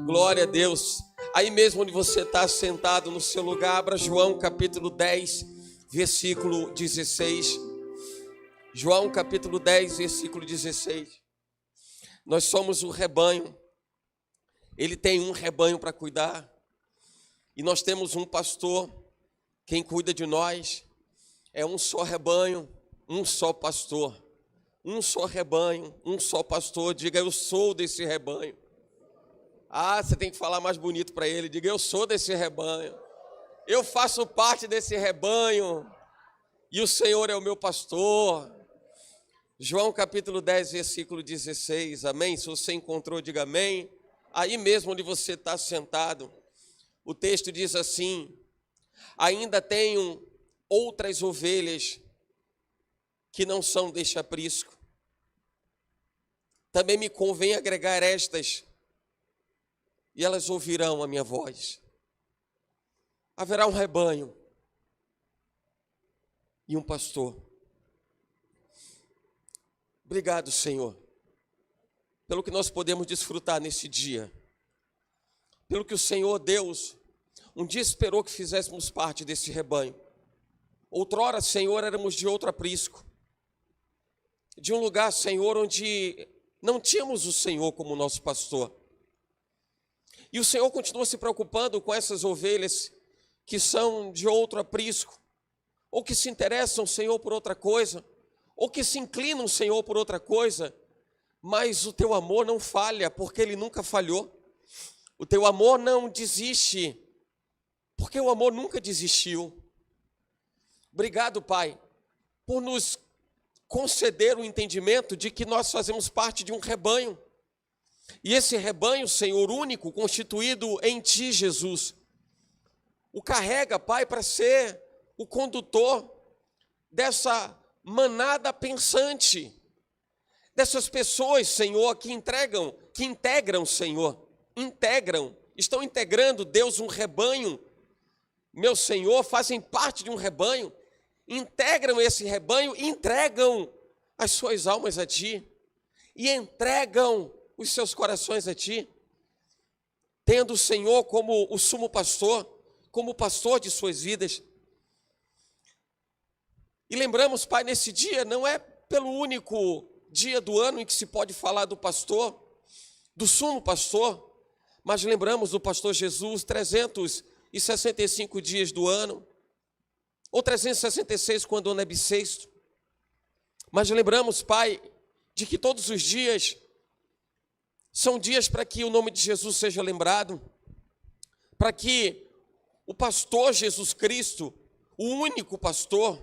Glória a Deus. Aí mesmo onde você está sentado no seu lugar, abra João capítulo 10, versículo 16. João capítulo 10, versículo 16. Nós somos o rebanho. Ele tem um rebanho para cuidar. E nós temos um pastor, quem cuida de nós. É um só rebanho, um só pastor. Um só rebanho, um só pastor. Diga, eu sou desse rebanho. Ah, você tem que falar mais bonito para ele. Diga, eu sou desse rebanho. Eu faço parte desse rebanho. E o Senhor é o meu pastor. João capítulo 10, versículo 16. Amém? Se você encontrou, diga amém. Aí mesmo onde você está sentado, o texto diz assim: ainda tenho outras ovelhas que não são deste aprisco. Também me convém agregar estas, e elas ouvirão a minha voz. Haverá um rebanho e um pastor. Obrigado, Senhor, pelo que nós podemos desfrutar nesse dia. Pelo que o Senhor Deus um dia esperou que fizéssemos parte desse rebanho. Outrora, Senhor, éramos de outro aprisco. De um lugar, Senhor, onde não tínhamos o Senhor como nosso pastor. E o Senhor continua se preocupando com essas ovelhas que são de outro aprisco, ou que se interessam, Senhor, por outra coisa, ou que se inclinam, Senhor, por outra coisa, mas o teu amor não falha, porque ele nunca falhou. O teu amor não desiste, porque o amor nunca desistiu. Obrigado, Pai, por nos conceder o entendimento de que nós fazemos parte de um rebanho. E esse rebanho, Senhor, único, constituído em Ti, Jesus, o carrega, Pai, para ser o condutor dessa manada pensante, dessas pessoas, Senhor, que integram, Senhor, estão integrando, Deus, um rebanho. Meu Senhor, fazem parte de um rebanho, integram esse rebanho, entregam as suas almas a Ti e entregam os seus corações a Ti, tendo o Senhor como o sumo pastor, como o pastor de suas vidas. E lembramos, Pai, nesse dia, não é pelo único dia do ano em que se pode falar do pastor, do sumo pastor, mas lembramos do pastor Jesus 365 dias do ano, ou 366 quando o ano é bissexto. Mas lembramos, Pai, de que todos os dias são dias para que o nome de Jesus seja lembrado, para que o pastor Jesus Cristo, o único pastor,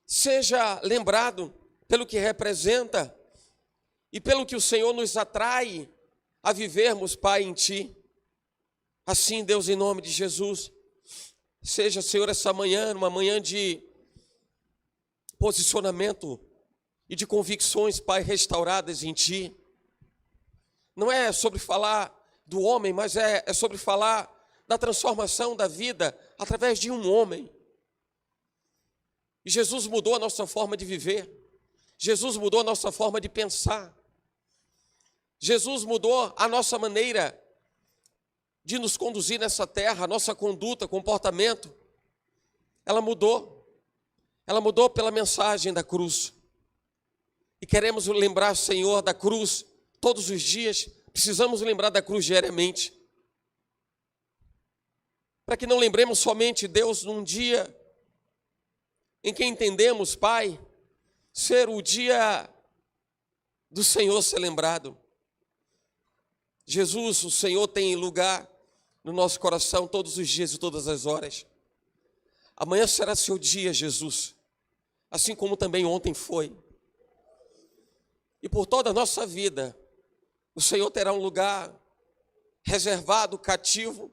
seja lembrado pelo que representa e pelo que o Senhor nos atrai a vivermos, Pai, em Ti. Assim, Deus, em nome de Jesus, seja, Senhor, essa manhã, uma manhã de posicionamento e de convicções, Pai, restauradas em Ti. Não é sobre falar do homem, mas é sobre falar da transformação da vida através de um homem. E Jesus mudou a nossa forma de viver. Jesus mudou a nossa forma de pensar. Jesus mudou a nossa maneira de nos conduzir nessa terra, a nossa conduta, comportamento. Ela mudou pela mensagem da cruz. E queremos lembrar, Senhor, da cruz todos os dias. Precisamos lembrar da cruz diariamente. Para que não lembremos somente, Deus, num dia em que entendemos, Pai, ser o dia do Senhor ser lembrado. Jesus, o Senhor tem lugar no nosso coração todos os dias e todas as horas. Amanhã será seu dia, Jesus, assim como também ontem foi. E por toda a nossa vida, o Senhor terá um lugar reservado, cativo,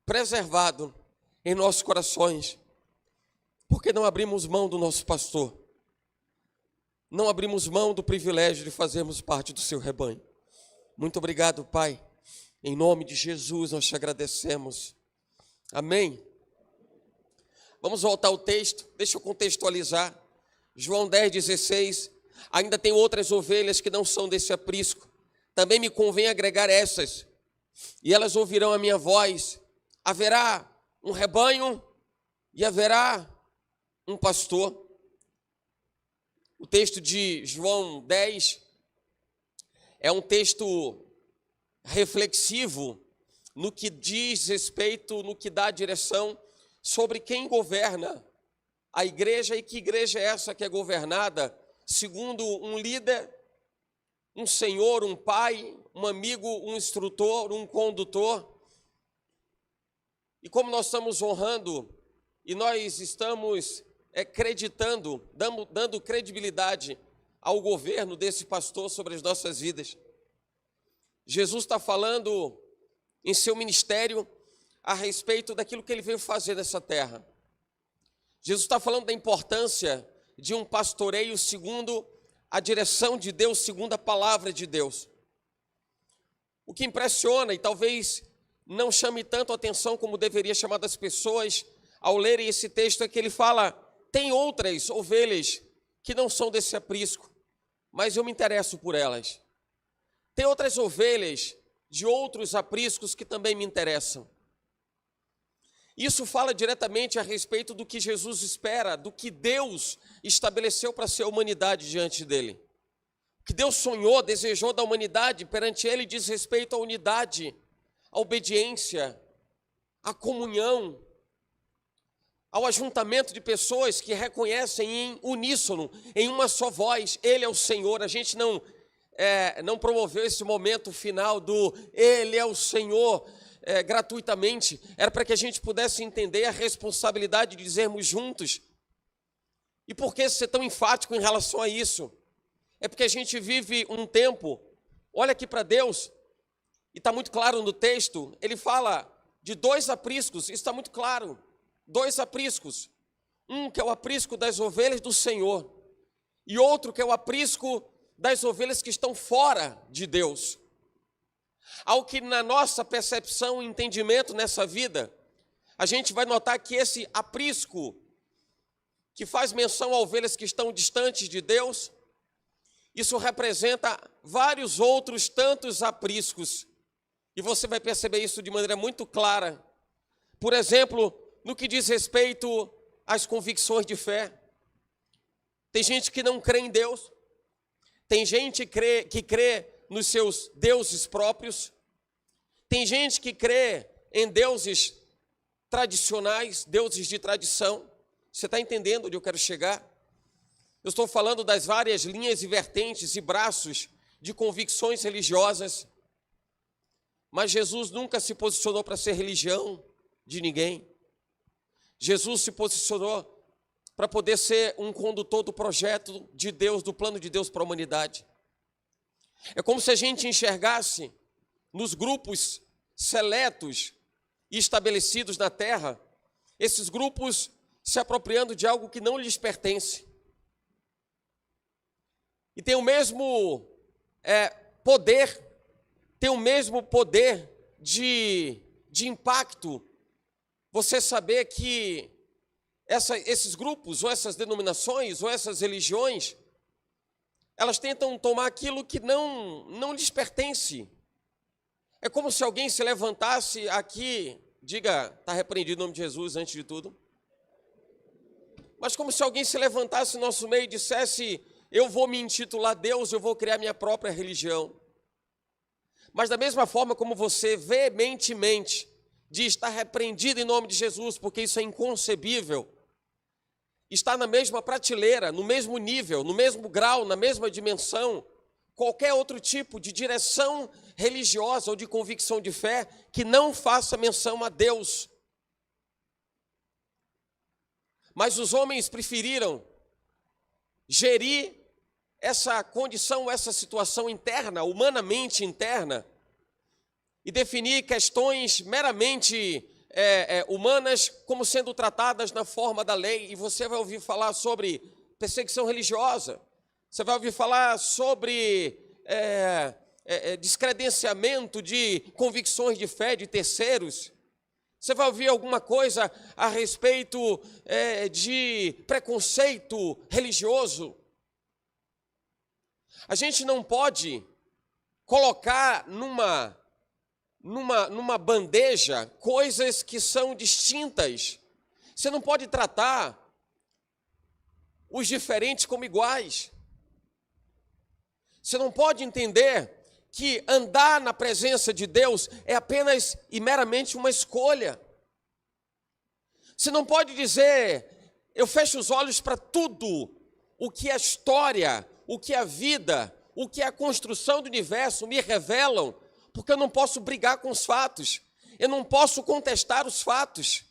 preservado em nossos corações. Porque não abrimos mão do nosso pastor. Não abrimos mão do privilégio de fazermos parte do seu rebanho. Muito obrigado, Pai. Em nome de Jesus nós te agradecemos. Amém. Vamos voltar ao texto. Deixa eu contextualizar. João 10, 16. Ainda tem outras ovelhas que não são desse aprisco. Também me convém agregar essas, e elas ouvirão a minha voz. Haverá um rebanho e haverá um pastor. O texto de João 10 é um texto reflexivo no que diz respeito, no que dá direção sobre quem governa a igreja e que igreja é essa que é governada segundo um líder, um senhor, um pai, um amigo, um instrutor, um condutor. E como nós estamos honrando e nós estamos acreditando, dando credibilidade ao governo desse pastor sobre as nossas vidas. Jesus está falando em seu ministério a respeito daquilo que ele veio fazer nessa terra. Jesus está falando da importância de um pastoreio segundo a direção de Deus, segundo a palavra de Deus. O que impressiona e talvez não chame tanto a atenção como deveria chamar das pessoas ao lerem esse texto é que ele fala, tem outras ovelhas que não são desse aprisco, mas eu me interesso por elas. Tem outras ovelhas de outros apriscos que também me interessam. Isso fala diretamente a respeito do que Jesus espera, do que Deus estabeleceu para ser a humanidade diante dele. O que Deus sonhou, desejou da humanidade perante ele diz respeito à unidade, à obediência, à comunhão, ao ajuntamento de pessoas que reconhecem em uníssono, em uma só voz, Ele é o Senhor. A gente não promoveu esse momento final do Ele é o Senhor gratuitamente, era para que a gente pudesse entender a responsabilidade de dizermos juntos. E por que ser tão enfático em relação a isso? É porque a gente vive um tempo, olha aqui para Deus, e está muito claro no texto, ele fala de dois apriscos, isso está muito claro, dois apriscos, um que é o aprisco das ovelhas do Senhor, e outro que é o aprisco das ovelhas que estão fora de Deus. Ao que na nossa percepção e entendimento nessa vida, a gente vai notar que esse aprisco, que faz menção a ovelhas que estão distantes de Deus, isso representa vários outros tantos apriscos, e você vai perceber isso de maneira muito clara. Por exemplo, no que diz respeito às convicções de fé. Tem gente que não crê em Deus, tem gente que crê nos seus deuses próprios, tem gente que crê em deuses tradicionais, deuses de tradição. Você está entendendo onde eu quero chegar? Eu estou falando das várias linhas e vertentes e braços de convicções religiosas, mas Jesus nunca se posicionou para ser religião de ninguém. Jesus se posicionou para poder ser um condutor do projeto de Deus, do plano de Deus para a humanidade. É como se a gente enxergasse nos grupos seletos e estabelecidos na terra, esses grupos se apropriando de algo que não lhes pertence. E tem o mesmo poder, tem o mesmo poder de impacto, você saber que esses grupos, ou essas denominações, ou essas religiões, elas tentam tomar aquilo que não lhes pertence. É como se alguém se levantasse aqui, diga, está repreendido em nome de Jesus antes de tudo, mas como se alguém se levantasse no nosso meio e dissesse, eu vou me intitular Deus, eu vou criar minha própria religião. Mas da mesma forma como você veementemente diz, está repreendido em nome de Jesus, porque isso é inconcebível, está na mesma prateleira, no mesmo nível, no mesmo grau, na mesma dimensão, qualquer outro tipo de direção religiosa ou de convicção de fé que não faça menção a Deus. Mas os homens preferiram gerir essa condição, essa situação interna, humanamente interna, e definir questões meramente humanas como sendo tratadas na forma da lei. E você vai ouvir falar sobre perseguição religiosa, você vai ouvir falar sobre descredenciamento de convicções de fé de terceiros, você vai ouvir alguma coisa a respeito de preconceito religioso. A gente não pode colocar numa bandeja coisas que são distintas. Você não pode tratar os diferentes como iguais. Você não pode entender que andar na presença de Deus é apenas e meramente uma escolha. Você não pode dizer, eu fecho os olhos para tudo o que a história, o que a vida, o que a construção do universo me revelam, porque eu não posso brigar com os fatos, eu não posso contestar os fatos.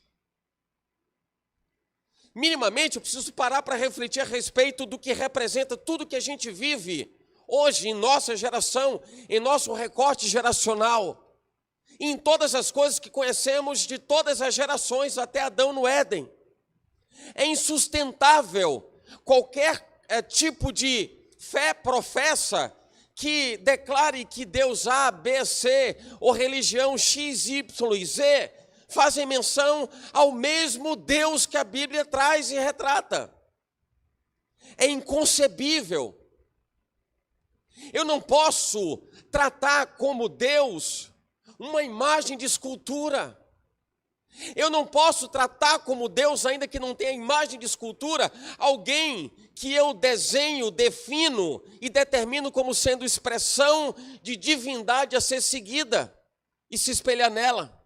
Minimamente eu preciso parar para refletir a respeito do que representa tudo que a gente vive hoje, em nossa geração, em nosso recorte geracional, e em todas as coisas que conhecemos de todas as gerações até Adão no Éden. É insustentável qualquer tipo de fé professa que declare que Deus A, B, C ou religião X, Y e Z fazem menção ao mesmo Deus que a Bíblia traz e retrata. É inconcebível. Eu não posso tratar como Deus uma imagem de escultura. Eu não posso tratar como Deus, ainda que não tenha imagem de escultura, alguém que eu desenho, defino e determino como sendo expressão de divindade a ser seguida e se espelhar nela.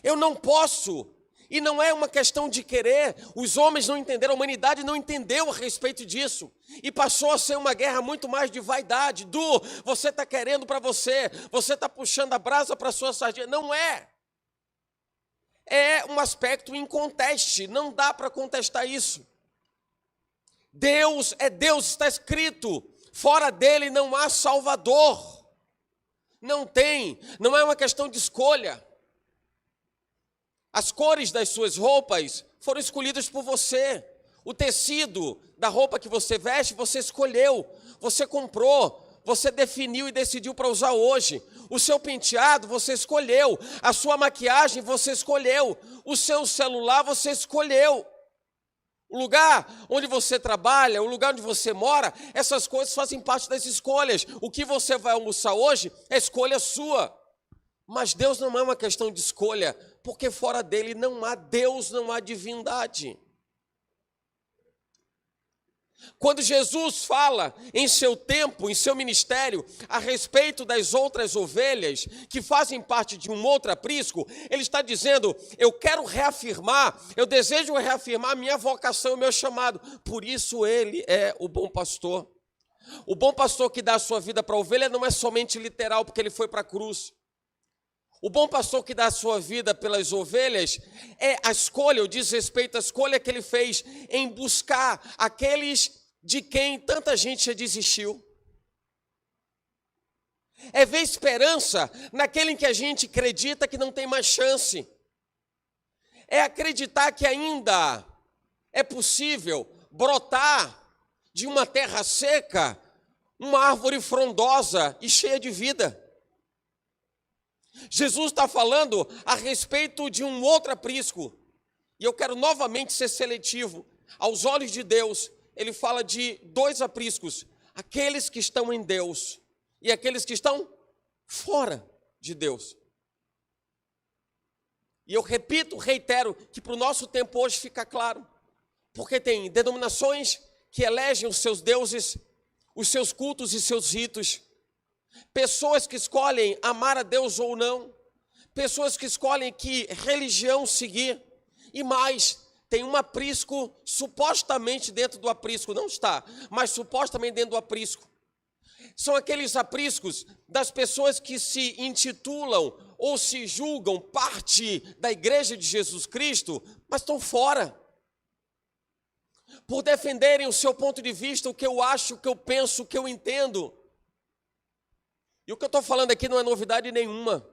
Eu não posso, e não é uma questão de querer, os homens não entenderam, a humanidade não entendeu a respeito disso, e passou a ser uma guerra muito mais de vaidade, você está querendo para você está puxando a brasa para a sua sardinha. Não é. É um aspecto inconteste, não dá para contestar isso. Deus é Deus, está escrito, fora dele não há Salvador. Não tem, não é uma questão de escolha. As cores das suas roupas foram escolhidas por você. O tecido da roupa que você veste, você escolheu, você comprou, você definiu e decidiu para usar hoje. O seu penteado, você escolheu. A sua maquiagem, você escolheu. O seu celular, você escolheu. O lugar onde você trabalha, o lugar onde você mora, essas coisas fazem parte das escolhas. O que você vai almoçar hoje é escolha sua. Mas Deus não é uma questão de escolha, porque fora dele não há Deus, não há divindade. Quando Jesus fala em seu tempo, em seu ministério, a respeito das outras ovelhas que fazem parte de um outro aprisco, ele está dizendo, eu quero reafirmar, eu desejo reafirmar a minha vocação, o meu chamado. Por isso ele é o bom pastor. O bom pastor que dá a sua vida para a ovelha não é somente literal, porque ele foi para a cruz. O bom pastor que dá a sua vida pelas ovelhas é a escolha, o diz respeito à escolha que ele fez em buscar aqueles de quem tanta gente já desistiu. É ver esperança naquele em que a gente acredita que não tem mais chance. É acreditar que ainda é possível brotar de uma terra seca uma árvore frondosa e cheia de vida. Jesus está falando a respeito de um outro aprisco, e eu quero novamente ser seletivo. Aos olhos de Deus, ele fala de dois apriscos, aqueles que estão em Deus e aqueles que estão fora de Deus. E eu repito, reitero, que para o nosso tempo hoje fica claro, porque tem denominações que elegem os seus deuses, os seus cultos e seus ritos, pessoas que escolhem amar a Deus ou não, pessoas que escolhem que religião seguir, e mais, tem um aprisco supostamente dentro do aprisco, não está, mas supostamente dentro do aprisco. São aqueles apriscos das pessoas que se intitulam ou se julgam parte da Igreja de Jesus Cristo, mas estão fora. Por defenderem o seu ponto de vista, o que eu acho, o que eu penso, o que eu entendo. E o que eu estou falando aqui não é novidade nenhuma.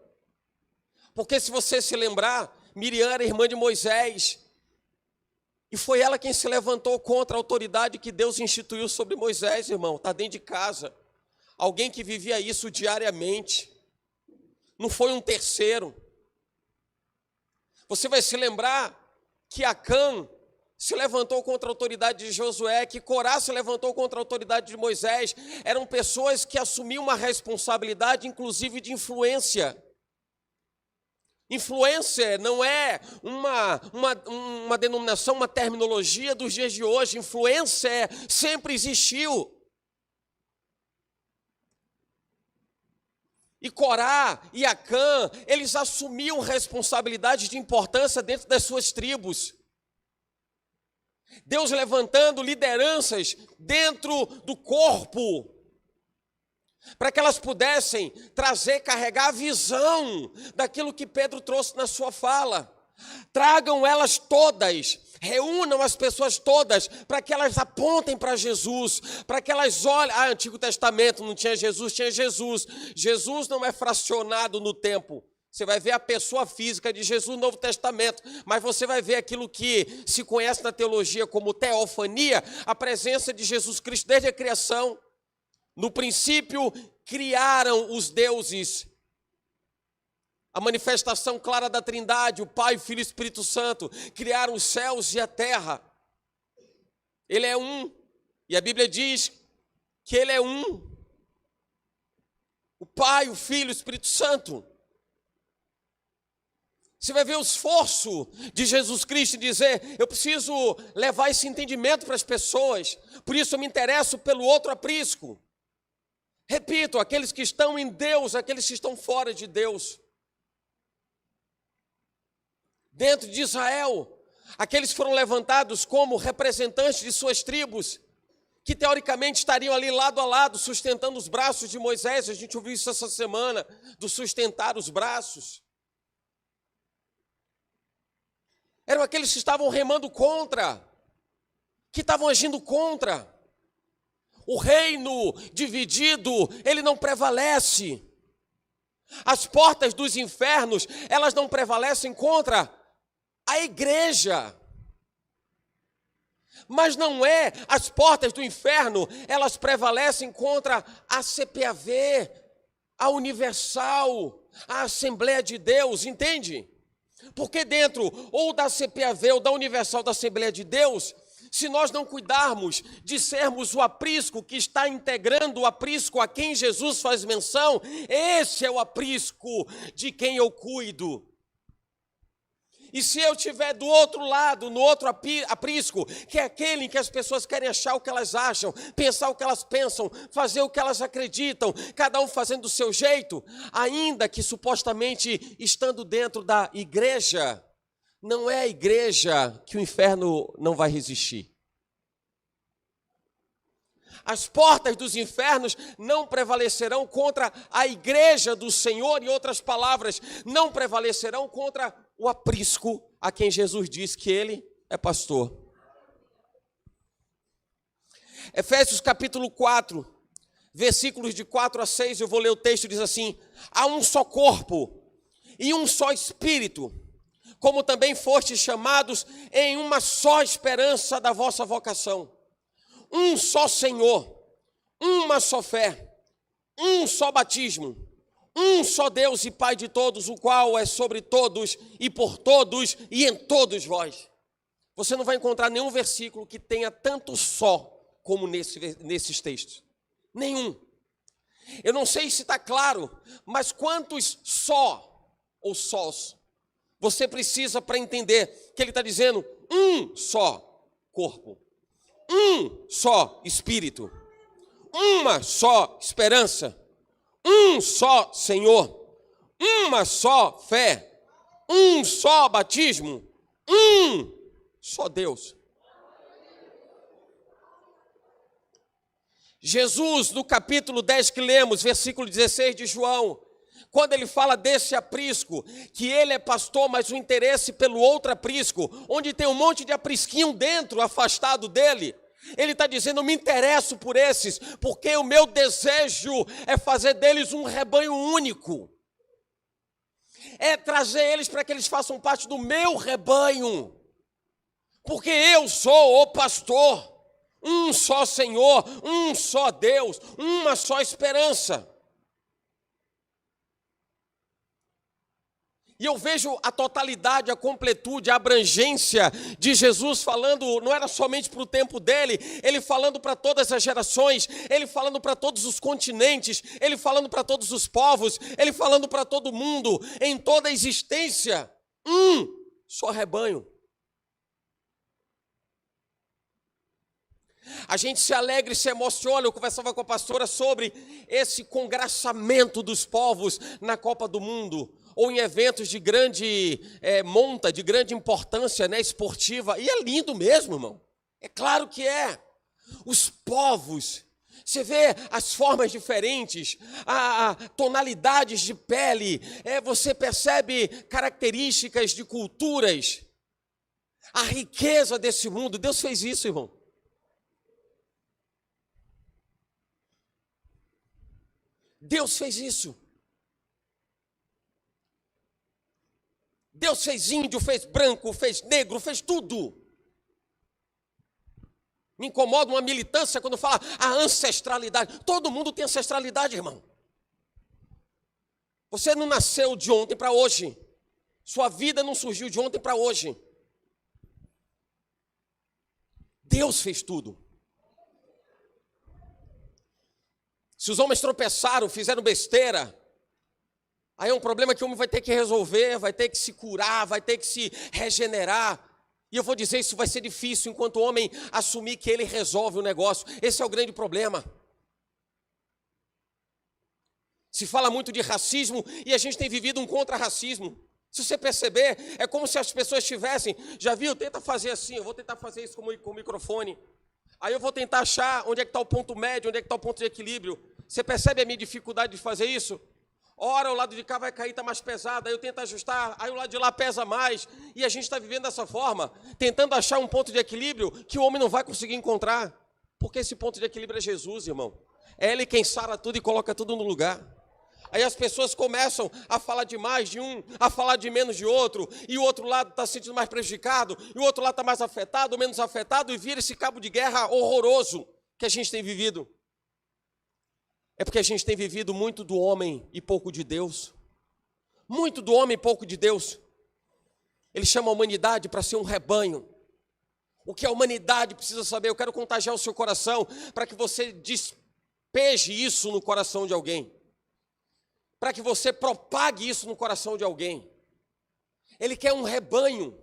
Porque se você se lembrar, Miriam era irmã de Moisés. E foi ela quem se levantou contra a autoridade que Deus instituiu sobre Moisés, irmão. Está dentro de casa. Alguém que vivia isso diariamente. Não foi um terceiro. Você vai se lembrar que Acã se levantou contra a autoridade de Josué, que Corá se levantou contra a autoridade de Moisés. Eram pessoas que assumiam uma responsabilidade, inclusive de influência. Influência não é uma denominação, uma terminologia dos dias de hoje. Influência sempre existiu. E Corá e Acã, eles assumiam responsabilidades de importância dentro das suas tribos. Deus levantando lideranças dentro do corpo, para que elas pudessem carregar a visão daquilo que Pedro trouxe na sua fala. Tragam elas todas, reúnam as pessoas todas, para que elas apontem para Jesus, para que elas olhem. Antigo Testamento não tinha Jesus, tinha Jesus. Jesus não é fracionado no tempo. Você vai ver a pessoa física de Jesus no Novo Testamento, mas você vai ver aquilo que se conhece na teologia como teofania, a presença de Jesus Cristo desde a criação. No princípio, criaram os deuses, a manifestação clara da Trindade, o Pai, o Filho e o Espírito Santo, criaram os céus e a terra. Ele é um, e a Bíblia diz que ele é um. O Pai, o Filho e o Espírito Santo. Você vai ver o esforço de Jesus Cristo em dizer: eu preciso levar esse entendimento para as pessoas, por isso eu me interesso pelo outro aprisco. Repito, aqueles que estão em Deus, aqueles que estão fora de Deus. Dentro de Israel, aqueles foram levantados como representantes de suas tribos, que teoricamente estariam ali lado a lado, sustentando os braços de Moisés. A gente ouviu isso essa semana, do sustentar os braços. Eram aqueles que estavam remando contra, que estavam agindo contra. O reino dividido, ele não prevalece. As portas dos infernos, elas não prevalecem contra a igreja. Mas não é as portas do inferno, elas prevalecem contra a CPAV, a Universal, a Assembleia de Deus, entende? Porque dentro ou da CPAV ou da Universal da Assembleia de Deus, se nós não cuidarmos de sermos o aprisco que está integrando o aprisco a quem Jesus faz menção, esse é o aprisco de quem eu cuido. E se eu estiver do outro lado, no outro aprisco, que é aquele em que as pessoas querem achar o que elas acham, pensar o que elas pensam, fazer o que elas acreditam, cada um fazendo do seu jeito, ainda que supostamente estando dentro da igreja, não é a igreja que o inferno não vai resistir. As portas dos infernos não prevalecerão contra a igreja do Senhor, em outras palavras, não prevalecerão contra o aprisco a quem Jesus diz que ele é pastor. Efésios capítulo 4, versículos de 4 a 6, eu vou ler o texto, diz assim: há um só corpo e um só espírito, como também fostes chamados em uma só esperança da vossa vocação. Um só Senhor, uma só fé, um só batismo, um só Deus e Pai de todos, o qual é sobre todos e por todos e em todos vós. Você não vai encontrar nenhum versículo que tenha tanto só como nesses textos. Nenhum. Eu não sei se está claro, mas quantos só ou sós você precisa para entender que ele está dizendo um só corpo, um só espírito, uma só esperança, um só Senhor, uma só fé, um só batismo, um só Deus. Jesus, no capítulo 10 que lemos, versículo 16 de João, quando ele fala desse aprisco, que ele é pastor, mas o interesse pelo outro aprisco, onde tem um monte de aprisquinho dentro, afastado dele, ele está dizendo: eu me interesso por esses, porque o meu desejo é fazer deles um rebanho único, é trazer eles para que eles façam parte do meu rebanho, porque eu sou o pastor, um só Senhor, um só Deus, uma só esperança. E eu vejo a totalidade, a completude, a abrangência de Jesus falando, não era somente para o tempo dele, ele falando para todas as gerações, ele falando para todos os continentes, ele falando para todos os povos, ele falando para todo mundo, em toda a existência, só rebanho. A gente se alegra e se emociona. Eu conversava com a pastora sobre esse congraçamento dos povos na Copa do Mundo, ou em eventos de grande monta, de grande importância, né, esportiva. E é lindo mesmo, irmão. É claro que é. Os povos, você vê as formas diferentes, tonalidades de pele, você percebe características de culturas, a riqueza desse mundo. Deus fez isso, irmão. Deus fez isso. Deus fez índio, fez branco, fez negro, fez tudo. Me incomoda uma militância quando fala a ancestralidade. Todo mundo tem ancestralidade, irmão. Você não nasceu de ontem para hoje. Sua vida não surgiu de ontem para hoje. Deus fez tudo. Se os homens tropeçaram, fizeram besteira, aí é um problema que o homem vai ter que resolver, vai ter que se curar, vai ter que se regenerar. E eu vou dizer, isso vai ser difícil enquanto o homem assumir que ele resolve o negócio. Esse é o grande problema. Se fala muito de racismo e a gente tem vivido um contra-racismo. Se você perceber, é como se as pessoas tivessem, já viu, tenta fazer assim, eu vou tentar fazer isso com o microfone. Aí eu vou tentar achar onde é que está o ponto médio, onde é que está o ponto de equilíbrio. Você percebe a minha dificuldade de fazer isso? Ora, o lado de cá vai cair, está mais pesado, aí eu tento ajustar, aí o lado de lá pesa mais. E a gente está vivendo dessa forma, tentando achar um ponto de equilíbrio que o homem não vai conseguir encontrar. Porque esse ponto de equilíbrio é Jesus, irmão. É Ele quem sara tudo e coloca tudo no lugar. Aí as pessoas começam a falar de mais de um, a falar de menos de outro, e o outro lado está se sentindo mais prejudicado, e o outro lado está mais afetado ou menos afetado, e vira esse cabo de guerra horroroso que a gente tem vivido. É porque a gente tem vivido muito do homem e pouco de Deus. Muito do homem e pouco de Deus. Ele chama a humanidade para ser um rebanho. O que a humanidade precisa saber, eu quero contagiar o seu coração, para que você despeje isso no coração de alguém. Para que você propague isso no coração de alguém. Ele quer um rebanho.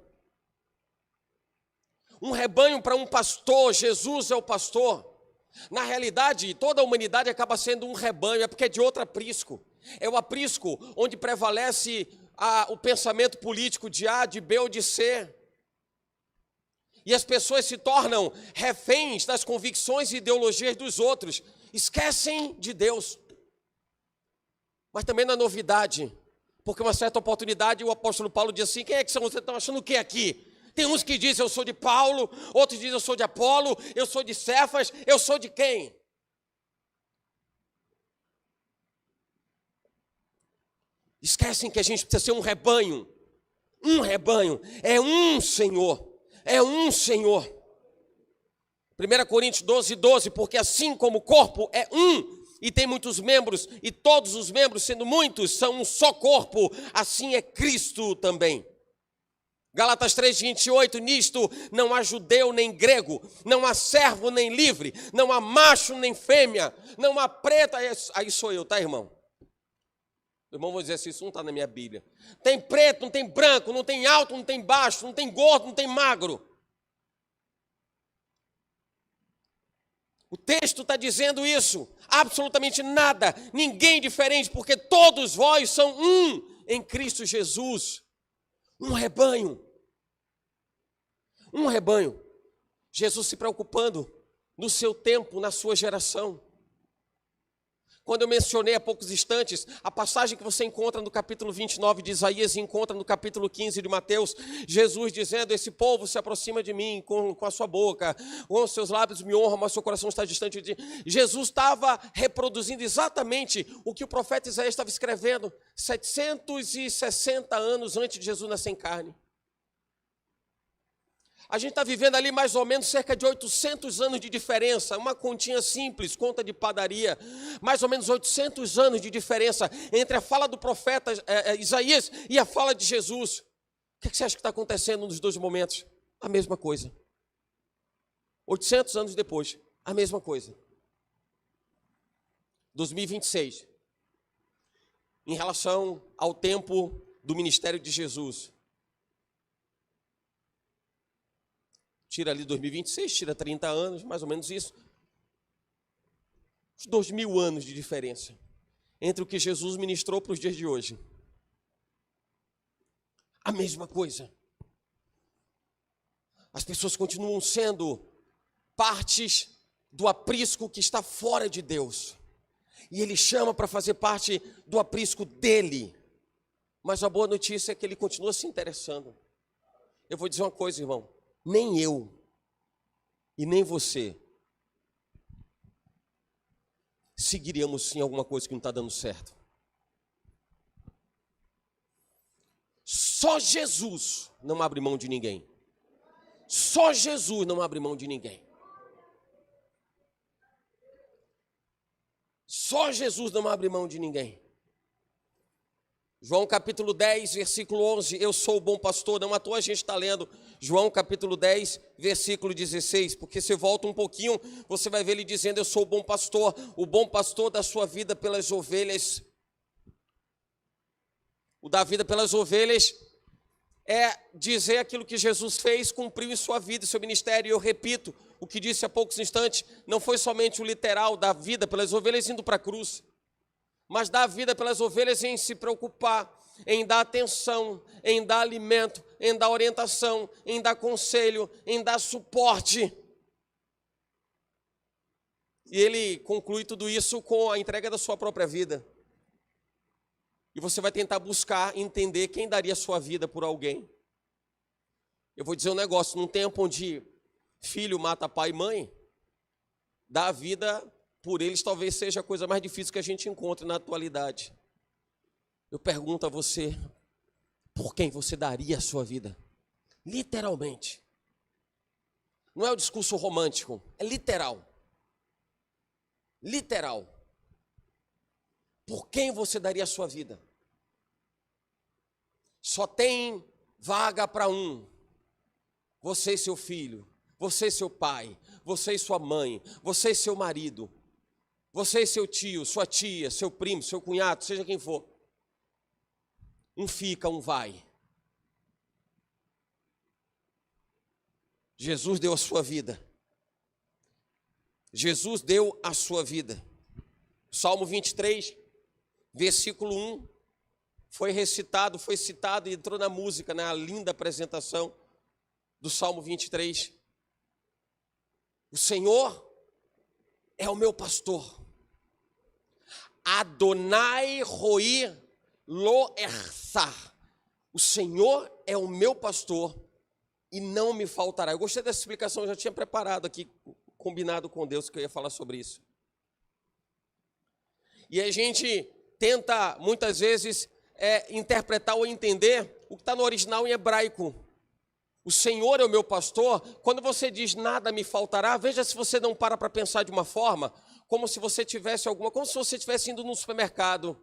Um rebanho para um pastor. Jesus é o pastor. Na realidade, toda a humanidade acaba sendo um rebanho, é porque é de outro aprisco. É o aprisco onde prevalece o pensamento político de A, de B ou de C. E as pessoas se tornam reféns das convicções e ideologias dos outros. Esquecem de Deus. Mas também não é novidade, porque uma certa oportunidade o apóstolo Paulo diz assim, quem é que são? Vocês estão achando o que aqui? Tem uns que dizem eu sou de Paulo, outros dizem eu sou de Apolo, eu sou de Cefas, eu sou de quem? Esquecem que a gente precisa ser um rebanho, é um Senhor, é um Senhor. 1 Coríntios 12, porque assim como o corpo é um, e tem muitos membros, e todos os membros, sendo muitos, são um só corpo, assim é Cristo também. Gálatas 3:28, nisto não há judeu nem grego, não há servo nem livre, não há macho nem fêmea, não há preto, aí sou eu, tá, irmão? Irmão, vou dizer assim, isso não está na minha Bíblia. Tem preto, não tem branco, não tem alto, não tem baixo, não tem gordo, não tem magro. O texto está dizendo isso, absolutamente nada, ninguém diferente, porque todos vós são um em Cristo Jesus. Um rebanho. Um rebanho. Jesus se preocupando no seu tempo, na sua geração. Quando eu mencionei há poucos instantes, a passagem que você encontra no capítulo 29 de Isaías e encontra no capítulo 15 de Mateus, Jesus dizendo, esse povo se aproxima de mim com a sua boca, com os seus lábios me honram, mas seu coração está distante de mim. Jesus estava reproduzindo exatamente o que o profeta Isaías estava escrevendo 760 anos antes de Jesus nascer em carne. A gente está vivendo ali mais ou menos cerca de 800 anos de diferença, uma continha simples, conta de padaria, mais ou menos 800 anos de diferença entre a fala do profeta Isaías e a fala de Jesus. O que você acha que está acontecendo nos dois momentos? A mesma coisa. 800 anos depois, a mesma coisa. 2026, em relação ao tempo do ministério de Jesus. Tira ali 2026, tira 30 anos, mais ou menos isso. Uns 2000 anos de diferença entre o que Jesus ministrou para os dias de hoje. A mesma coisa. As pessoas continuam sendo partes do aprisco que está fora de Deus. E Ele chama para fazer parte do aprisco dEle. Mas a boa notícia é que Ele continua se interessando. Eu vou dizer uma coisa, irmão. Nem eu e nem você seguiríamos sim alguma coisa que não está dando certo. Só Jesus não abre mão de ninguém. Só Jesus não abre mão de ninguém. Só Jesus não abre mão de ninguém. João capítulo 10, versículo 11, eu sou o bom pastor. Não à toa a gente está lendo João capítulo 10, versículo 16, porque você volta um pouquinho, você vai ver ele dizendo, eu sou o bom pastor da sua vida pelas ovelhas. O dar vida pelas ovelhas é dizer aquilo que Jesus fez, cumpriu em sua vida, em seu ministério. E eu repito o que disse há poucos instantes, não foi somente o literal dar vida pelas ovelhas indo para a cruz, mas dar vida pelas ovelhas em se preocupar, em dar atenção, em dar alimento, em dar orientação, em dar conselho, em dar suporte. E ele conclui tudo isso com a entrega da sua própria vida. E você vai tentar buscar entender quem daria a sua vida por alguém. Eu vou dizer um negócio, num tempo onde filho mata pai e mãe, dar a vida por eles talvez seja a coisa mais difícil que a gente encontra na atualidade. Eu pergunto a você, por quem você daria a sua vida? Literalmente. Não é o discurso romântico, é literal. Literal. Por quem você daria a sua vida? Só tem vaga para um. Você e seu filho, você e seu pai, você e sua mãe, você e seu marido, você e seu tio, sua tia, seu primo, seu cunhado, seja quem for. Um fica, um vai. Jesus deu a sua vida. Jesus deu a sua vida. Salmo 23, versículo 1, foi recitado, foi citado e entrou na música, na linda apresentação do Salmo 23. O Senhor é o meu pastor. Adonai Roi Lo Ersar. O Senhor é o meu pastor e não me faltará. Eu gostei dessa explicação, eu já tinha preparado aqui, combinado com Deus que eu ia falar sobre isso. E a gente tenta, muitas vezes, interpretar ou entender o que está no original em hebraico. O Senhor é o meu pastor. Quando você diz nada me faltará, veja se você não para pensar de uma forma, como se você tivesse como se você estivesse indo no supermercado.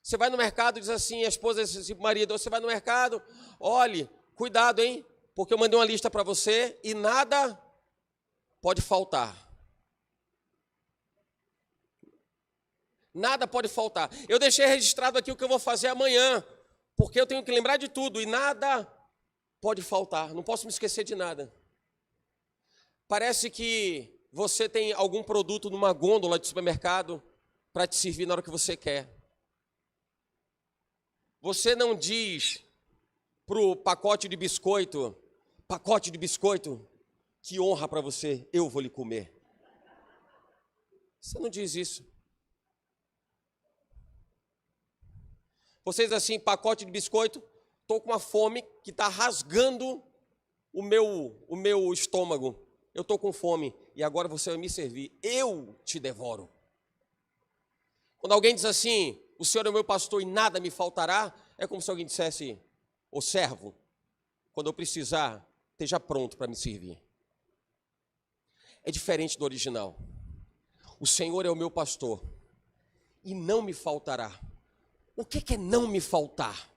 Você vai no mercado e diz assim, a esposa diz assim, marido, você vai no mercado, olhe, cuidado, hein, porque eu mandei uma lista para você e nada pode faltar. Nada pode faltar. Eu deixei registrado aqui o que eu vou fazer amanhã, porque eu tenho que lembrar de tudo e nada pode faltar. Não posso me esquecer de nada. Parece que você tem algum produto numa gôndola de supermercado para te servir na hora que você quer. Você não diz para o pacote de biscoito, que honra para você, eu vou lhe comer. Você não diz isso. Vocês assim, pacote de biscoito, estou com uma fome que está rasgando o meu estômago. Eu estou com fome e agora você vai me servir. Eu te devoro. Quando alguém diz assim, o Senhor é o meu pastor e nada me faltará, é como se alguém dissesse, ô servo, quando eu precisar, esteja pronto para me servir. É diferente do original. O Senhor é o meu pastor e não me faltará. O que é não me faltar?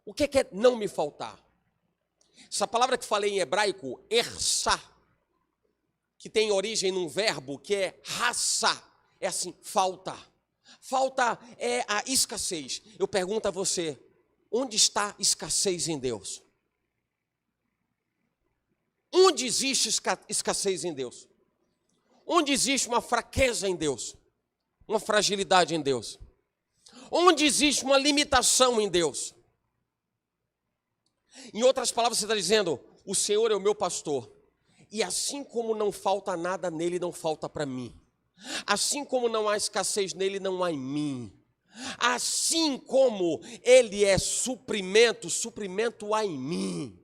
O que é não me faltar? Essa palavra que falei em hebraico, ersá, que tem origem num verbo que é raça, é assim, falta. Falta é a escassez. Eu pergunto a você, onde está escassez em Deus? Onde existe escassez em Deus? Onde existe uma fraqueza em Deus? Uma fragilidade em Deus? Onde existe uma limitação em Deus? Em outras palavras, você está dizendo, o Senhor é o meu pastor, e assim como não falta nada nele, não falta para mim. Assim como não há escassez nele, não há em mim. Assim como ele é suprimento, suprimento há em mim.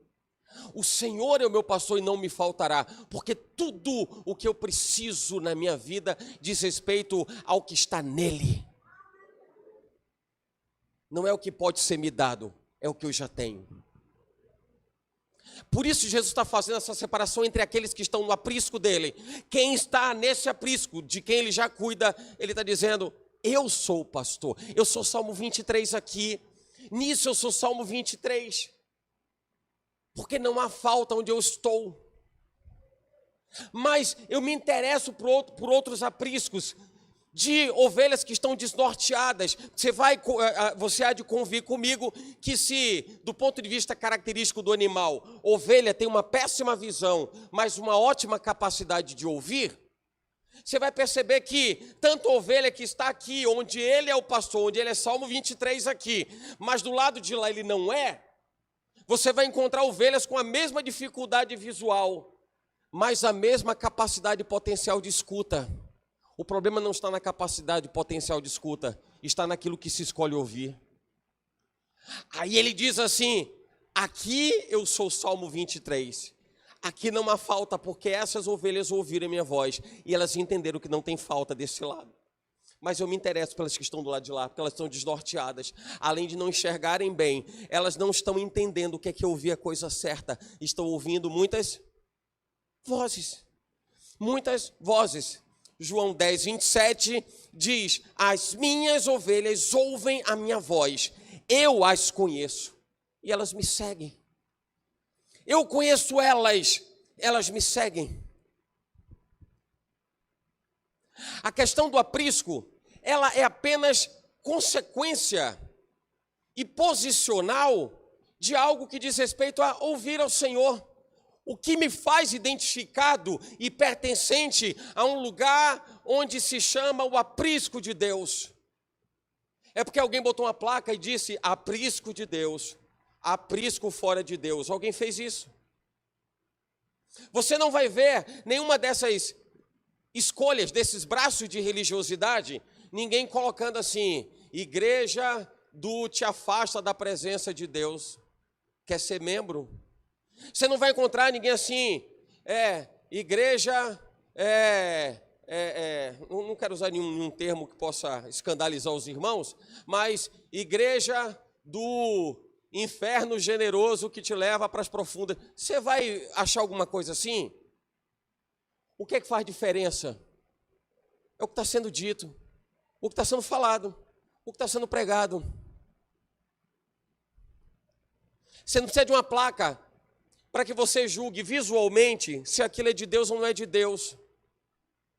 O Senhor é o meu pastor e não me faltará, porque tudo o que eu preciso na minha vida diz respeito ao que está nele. Não é o que pode ser me dado, é o que eu já tenho. Por isso Jesus está fazendo essa separação entre aqueles que estão no aprisco dele. Quem está nesse aprisco, de quem ele já cuida, ele está dizendo, eu sou o pastor. Eu sou Salmo 23 aqui, nisso eu sou Salmo 23. Porque não há falta onde eu estou. Mas eu me interesso por outros apriscos, de ovelhas que estão desnorteadas. Você há de convir comigo que se, do ponto de vista característico do animal, ovelha tem uma péssima visão, mas uma ótima capacidade de ouvir, você vai perceber que tanto a ovelha que está aqui, onde ele é o pastor, onde ele é Salmo 23 aqui, mas do lado de lá ele não é, você vai encontrar ovelhas com a mesma dificuldade visual, mas a mesma capacidade potencial de escuta. O problema não está na capacidade potencial de escuta, está naquilo que se escolhe ouvir. Aí ele diz assim, aqui eu sou Salmo 23, aqui não há falta, porque essas ovelhas ouviram minha voz, e elas entenderam que não tem falta desse lado. Mas eu me interesso pelas que estão do lado de lá, porque elas estão desnorteadas. Além de não enxergarem bem, elas não estão entendendo o que é que ouvir a coisa certa. Estão ouvindo muitas vozes. Muitas vozes. João 10, 27 diz, as minhas ovelhas ouvem a minha voz. Eu as conheço e elas me seguem. Eu conheço elas, elas me seguem. A questão do aprisco, ela é apenas consequência e posicional de algo que diz respeito a ouvir ao Senhor. O que me faz identificado e pertencente a um lugar onde se chama o aprisco de Deus. É porque alguém botou uma placa e disse aprisco de Deus, aprisco fora de Deus. Alguém fez isso? Você não vai ver nenhuma dessas escolhas, desses braços de religiosidade, ninguém colocando assim, igreja do te afasta da presença de Deus. Quer ser membro? Você não vai encontrar ninguém assim, igreja, não quero usar nenhum termo que possa escandalizar os irmãos, mas igreja do inferno generoso que te leva para as profundas. Você vai achar alguma coisa assim? O que é que faz diferença? É o que está sendo dito, o que está sendo falado, o que está sendo pregado. Você não precisa de uma placa para que você julgue visualmente se aquilo é de Deus ou não é de Deus.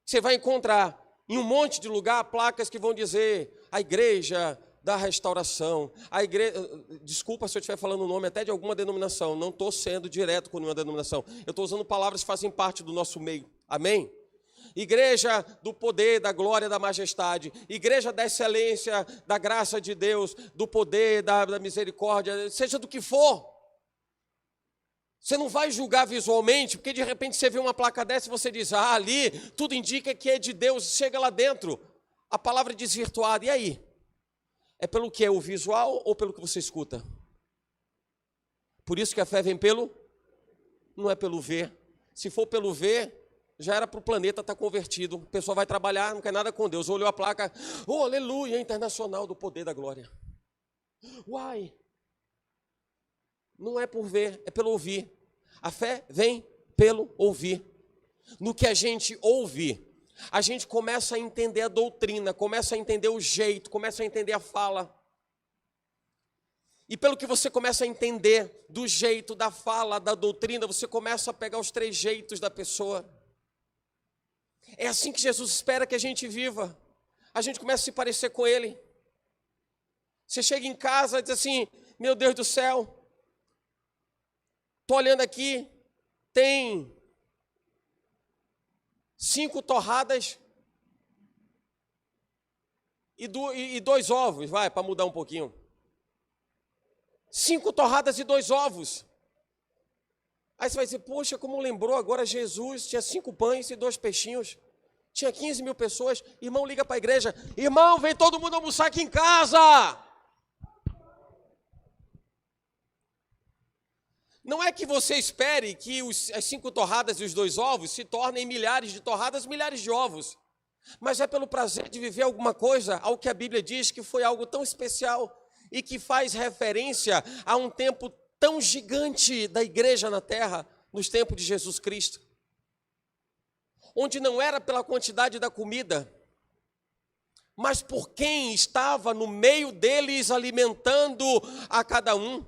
Você vai encontrar em um monte de lugar placas que vão dizer a igreja da restauração, a igreja, desculpa se eu estiver falando o nome até de alguma denominação, não estou sendo direto com nenhuma denominação, eu estou usando palavras que fazem parte do nosso meio, amém? Igreja do poder, da glória, da majestade, igreja da excelência, da graça de Deus, do poder, da misericórdia, seja do que for. Você não vai julgar visualmente, porque de repente você vê uma placa dessa e você diz, ali, tudo indica que é de Deus, chega lá dentro, a palavra é desvirtuada, e aí? É pelo que é o visual ou pelo que você escuta? Por isso que a fé vem não é pelo ver. Se for pelo ver, já era para o planeta estar convertido. A pessoa vai trabalhar, não quer nada com Deus. Olhou a placa, oh, aleluia, internacional do poder da glória. Uai! Não é por ver, é pelo ouvir. A fé vem pelo ouvir. No que a gente ouve, a gente começa a entender a doutrina, começa a entender o jeito, começa a entender a fala. E pelo que você começa a entender do jeito, da fala, da doutrina, você começa a pegar os trejeitos da pessoa. É assim que Jesus espera que a gente viva. A gente começa a se parecer com Ele. Você chega em casa e diz assim, meu Deus do céu, estou olhando aqui, tem 5 torradas e 2 ovos, vai, para mudar um pouquinho. 5 torradas e 2 ovos. Aí você vai dizer, poxa, como lembrou agora Jesus, tinha 5 pães e 2 peixinhos. Tinha 15 mil pessoas. Irmão, liga para a igreja. Irmão, vem todo mundo almoçar aqui em casa. Não é que você espere que as 5 torradas e os 2 ovos se tornem milhares de torradas, milhares de ovos. Mas é pelo prazer de viver alguma coisa, ao que a Bíblia diz que foi algo tão especial e que faz referência a um tempo tão gigante da igreja na terra, nos tempos de Jesus Cristo. Onde não era pela quantidade da comida, mas por quem estava no meio deles alimentando a cada um.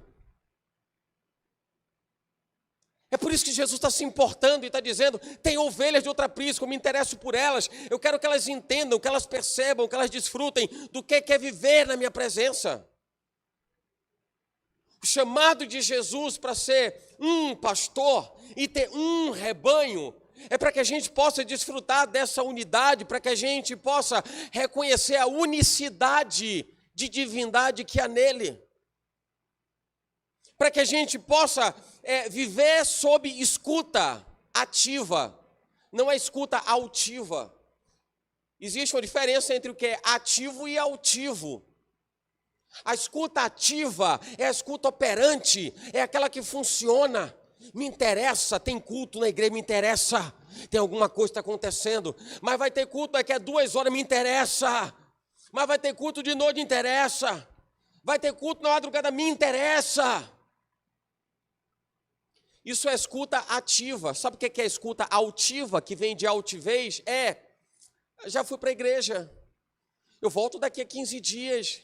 É por isso que Jesus está se importando e está dizendo, tem ovelhas de outra aprisco, eu me interesso por elas, eu quero que elas entendam, que elas percebam, que elas desfrutem do que é viver na minha presença. O chamado de Jesus para ser um pastor e ter um rebanho é para que a gente possa desfrutar dessa unidade, para que a gente possa reconhecer a unicidade de divindade que há nele. Para que a gente possa viver sob escuta ativa, não é escuta altiva. Existe uma diferença entre o que é ativo e altivo. A escuta ativa é a escuta operante, é aquela que funciona. Me interessa, tem culto na igreja, me interessa, tem alguma coisa que está acontecendo, mas vai ter culto daqui a 2 horas, me interessa, mas vai ter culto de noite, me interessa, vai ter culto na madrugada, me interessa. Isso é escuta ativa. Sabe o que é escuta altiva, que vem de altivez? Já fui para a igreja, eu volto daqui a 15 dias.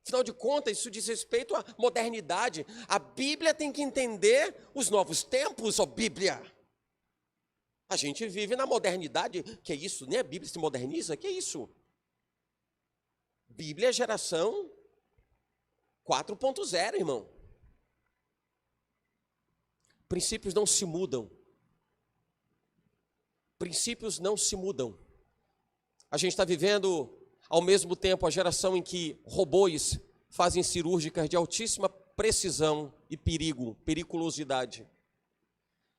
Afinal de contas, isso diz respeito à modernidade. A Bíblia tem que entender os novos tempos, ó Bíblia. A gente vive na modernidade. Que é isso? Nem a Bíblia se moderniza? Que é isso? Bíblia é geração 4.0, irmão. Princípios não se mudam. Princípios não se mudam. A gente está vivendo, ao mesmo tempo, a geração em que robôs fazem cirúrgicas de altíssima precisão e periculosidade.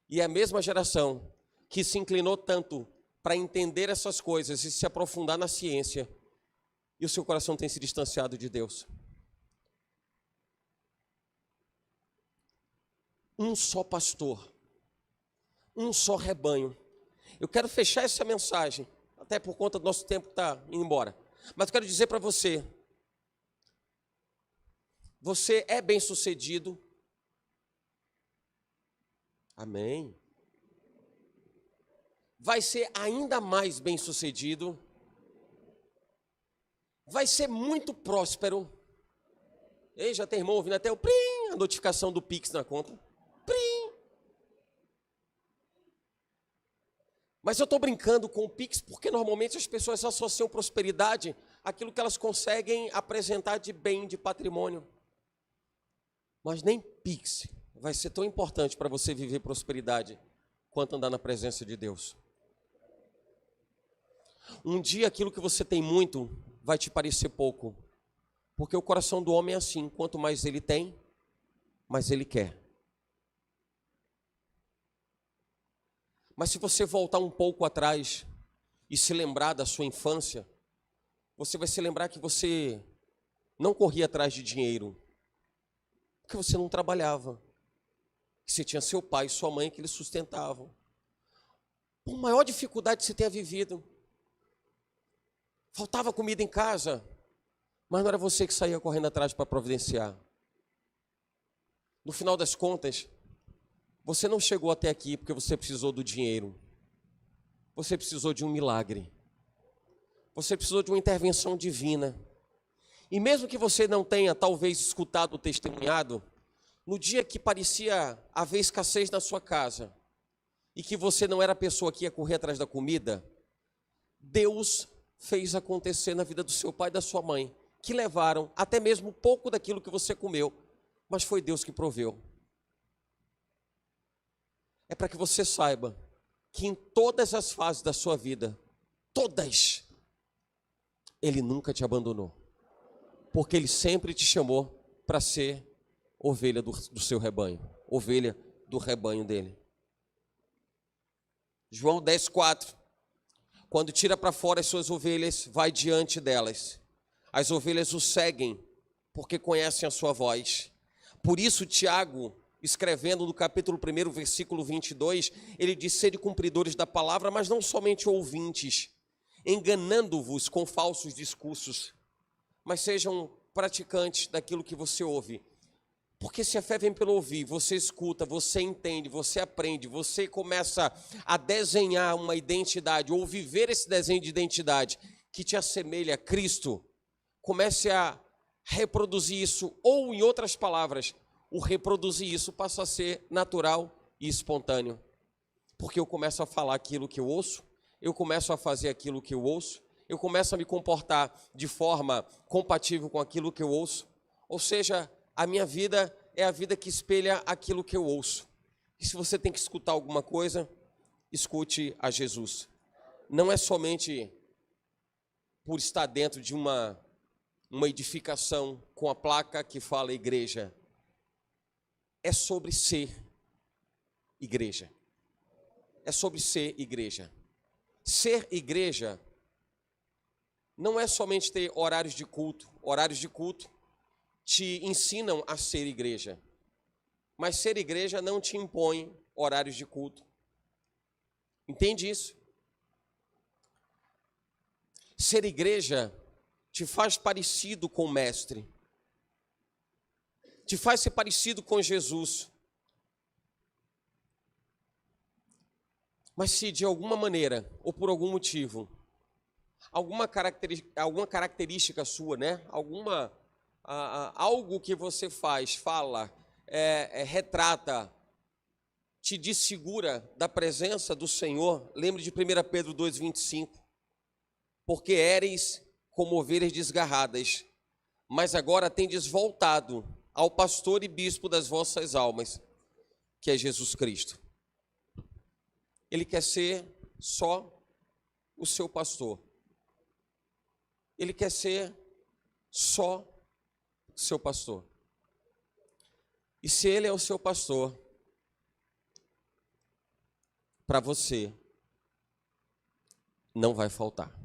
E é a mesma geração que se inclinou tanto para entender essas coisas e se aprofundar na ciência, e o seu coração tem se distanciado de Deus. Um só pastor, um só rebanho. Eu quero fechar essa mensagem, até por conta do nosso tempo que está indo embora. Mas eu quero dizer para você, você é bem-sucedido. Amém. Vai ser ainda mais bem-sucedido. Vai ser muito próspero. Ei, já tem irmão ouvindo até o plim, a notificação do Pix na conta. Plim. Mas eu estou brincando com o Pix porque normalmente as pessoas associam prosperidade àquilo que elas conseguem apresentar de bem, de patrimônio. Mas nem Pix vai ser tão importante para você viver prosperidade quanto andar na presença de Deus. Um dia aquilo que você tem muito vai te parecer pouco. Porque o coração do homem é assim, quanto mais ele tem, mais ele quer. Mas se você voltar um pouco atrás e se lembrar da sua infância, você vai se lembrar que você não corria atrás de dinheiro, porque você não trabalhava, que você tinha seu pai e sua mãe que lhe sustentavam. Por maior dificuldade que você tenha vivido, faltava comida em casa, mas não era você que saía correndo atrás para providenciar. No final das contas, Você não chegou até aqui porque você precisou do dinheiro. Você precisou de um milagre. Você precisou de uma intervenção divina. E mesmo que você não tenha, talvez, escutado o testemunhado, no dia que parecia haver escassez na sua casa, e que você não era a pessoa que ia correr atrás da comida, Deus fez acontecer na vida do seu pai e da sua mãe, que levaram até mesmo pouco daquilo que você comeu, mas foi Deus que proveu. É para que você saiba que em todas as fases da sua vida, todas, Ele nunca te abandonou, porque Ele sempre te chamou para ser ovelha do seu rebanho, ovelha do rebanho dele. João 10,4, quando tira para fora as suas ovelhas, vai diante delas. As ovelhas o seguem, porque conhecem a sua voz. Por isso, Tiago, escrevendo no capítulo 1, versículo 22, ele diz: sede cumpridores da palavra, mas não somente ouvintes, enganando-vos com falsos discursos, mas sejam praticantes daquilo que você ouve. Porque se a fé vem pelo ouvir, você escuta, você entende, você aprende, você começa a desenhar uma identidade, ou viver esse desenho de identidade que te assemelha a Cristo, comece a reproduzir isso, ou em outras palavras, o reproduzir isso passa a ser natural e espontâneo. Porque eu começo a falar aquilo que eu ouço, eu começo a fazer aquilo que eu ouço, eu começo a me comportar de forma compatível com aquilo que eu ouço, ou seja, a minha vida é a vida que espelha aquilo que eu ouço. E se você tem que escutar alguma coisa, escute a Jesus. Não é somente por estar dentro de uma edificação com a placa que fala igreja. É sobre ser igreja. É sobre ser igreja. Ser igreja não é somente ter horários de culto. Horários de culto te ensinam a ser igreja, mas ser igreja não te impõe horários de culto. Entende isso? Ser igreja te faz parecido com o Mestre, te faz ser parecido com Jesus. Mas se de alguma maneira, ou por algum motivo, alguma característica sua, né? Algo que você faz, fala, retrata, te dessegura da presença do Senhor, lembre de 1 Pedro 2,25, porque éreis como ovelhas desgarradas, mas agora tendes voltado ao pastor e bispo das vossas almas, que é Jesus Cristo. Ele quer ser só o seu pastor. Ele quer ser só seu pastor. E se ele é o seu pastor, para você não vai faltar.